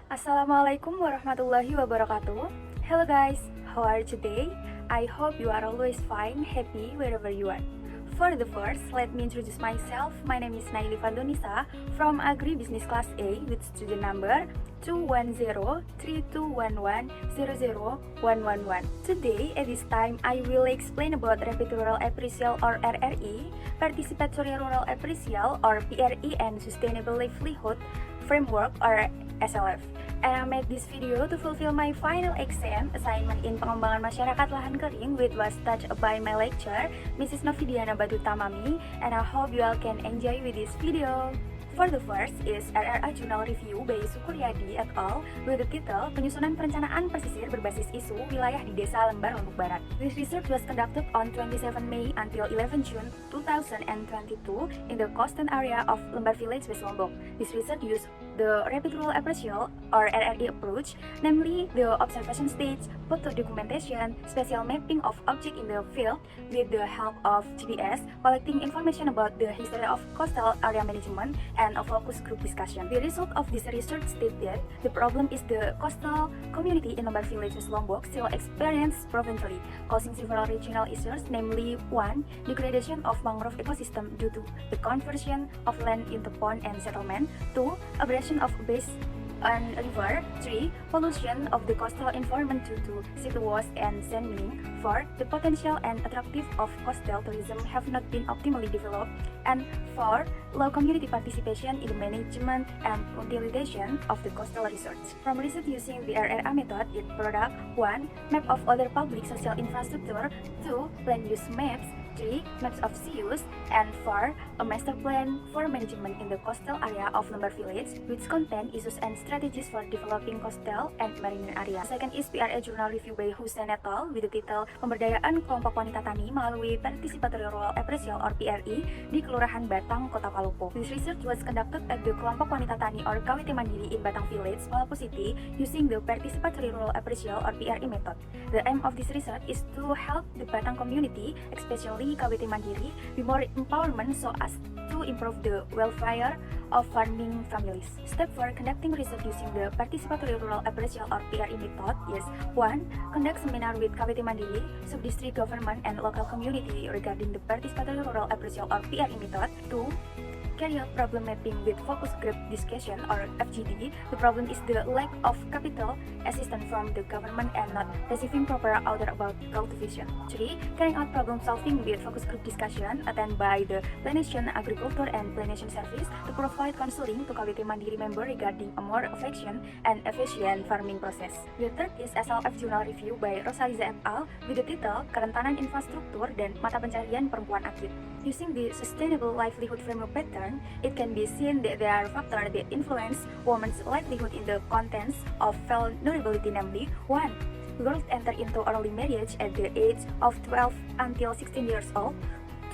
Assalamualaikum warahmatullahi wabarakatuh. Hello guys, how are you today? I hope you are always fine, happy wherever you are. For the first, let me introduce myself. My name is Naili Fandonisa from Agri Business Class A with student number 2103211001111. Today, at this time, I will explain about Rapid Rural Appraisal or RRE, Participatory Rural Appraisal or PRE, and Sustainable Livelihood Framework or SLF. And I made this video to fulfill my final exam assignment in pengembangan masyarakat lahan kering, which was touched by my lecturer, Mrs. Novidiana Batutamami, and I hope you all can enjoy with this video. For the first is RRA Journal Review by Sukuryadi et al. With the title Penyusunan Perencanaan Pesisir Berbasis Isu Wilayah di Desa Lembar Lombok Barat. This research was conducted on 27 May until 11 June 2022 in the coastal area of Lembar Village, West Lombok. This research used the Rapid Rural Appraisal or RRE approach, namely the observation stage, photo documentation, spatial mapping of object in the field with the help of GPS, collecting information about the history of coastal area management, and a focus group discussion. The result of this research stated that the problem is the coastal community in Lembar Village, West Lombok still experience provincially, causing several regional issues, namely 1. Degradation of mangrove ecosystem due to the conversion of land into pond and settlement, 2. Abrasion of base and river, 3. Pollution of the coastal environment due to silt wash and sand mining, 4. The potential and attractive of coastal tourism have not been optimally developed, and 4. Low community participation in the management and utilization of the coastal resource. From research using the RRA method, it product 1. Map of other public social infrastructure, 2. Land use maps, 3. Maps of sea use, and 4. A master plan for management in the coastal area of Lembar Village, which contain issues and strategies for developing coastal and marine area. Second is PRA Journal Review by Hussein et al. With the title Pemberdayaan Kelompok Wanita Tani melalui Participatory Rural Appraisal or PRE di Kelurahan Batang, Kota Palopo. This research was conducted at the Kelompok Wanita Tani or KWT Mandiri in Batang Village, Palopo City, using the Participatory Rural Appraisal or PRE method. The aim of this research is to help the Batang community, especially KWT Mandiri, be more empowerment so as to improve the welfare of farming families. Step for conducting research using the Participatory Rural Appraisal or PRE method is 1. Conduct seminar with KWT Mandiri, sub-district government and local community regarding the Participatory Rural Appraisal or PRE method. 2. Carry out problem mapping with focus group discussion or FGD. The problem is the lack of capital assistance from the government and not receiving proper order about cultivation. 3. Carrying out problem solving with focus group discussion attended by the Planation Agriculture and Planation Service to provide counseling to KWT Mandiri member regarding a more efficient and efficient farming process. The third is SLF Journal Review by Rosaliza et al. With the title Kerentanan Infrastruktur dan Mata Pencarian Perempuan Aktif. Using the Sustainable Livelihood Framework pattern, it can be seen that there are factors that influence women's livelihood in the contents of vulnerability, namely 1. Girls enter into early marriage at the age of 12 until 16 years old,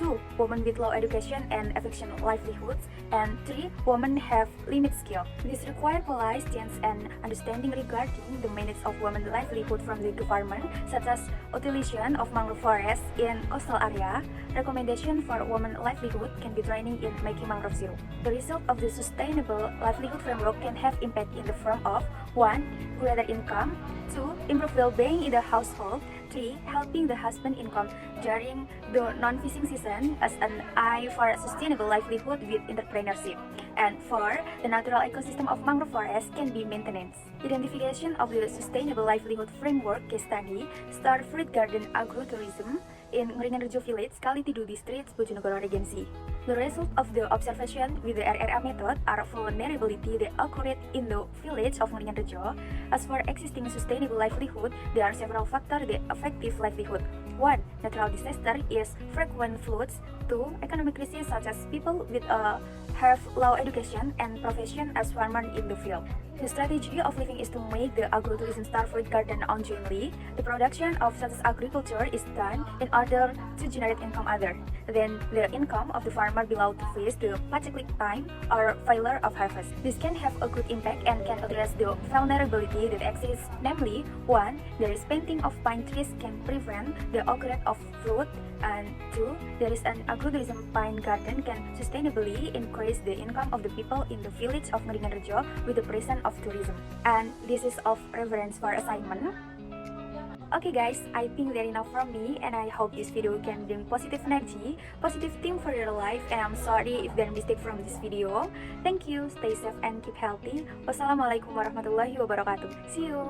2. Women with low education and efficient livelihoods, and 3. Women have limited skill. This requires policy stance and understanding regarding the management of women's livelihood from the government, such as utilization of mangrove forests in coastal area. Recommendation for women's livelihood can be training in making mangrove syrup. The result of the Sustainable Livelihood Framework can have impact in the form of 1. Greater income, 2. Improve well-being in the household, 3. Helping the husband income during the non-fishing season as an eye for sustainable livelihood with entrepreneurship, and 4. The natural ecosystem of mangrove forest can be maintained. Identification of the Sustainable Livelihood Framework case study, Star Fruit Garden Agrotourism in Ngeringanrejo Village, Kalitidu District, Bojonegoro Regency. The result of the observation with the RRA method are vulnerability that occurred in the village of Ngeringanrejo. As for existing sustainable livelihood, there are several factors that affect livelihood. 1. Natural disaster is frequent floods. 2. Economic crisis such as people with have low education and profession as farmers in the field. The strategy of living is to make the agrotourism Star Fruit Garden ongoingly. The production of such agriculture is done in order to generate income other. then the income of the farmer below to face the paceklik time or failure of harvest. This can have a good impact and can address the vulnerability that exists, namely, 1. There is planting of pine trees can prevent the occurrence of flood, and 2. There is an agrotourism pine garden can sustainably increase the income of the people in the village of Ngeringan with the presence of tourism. And this is of reference for assignment. Okay guys, I think that's enough from me, and I hope this video can bring positive energy, positive theme for your life, and I'm sorry if there are mistakes from this video. Thank you, stay safe and keep healthy. Wassalamualaikum warahmatullahi wabarakatuh. See you.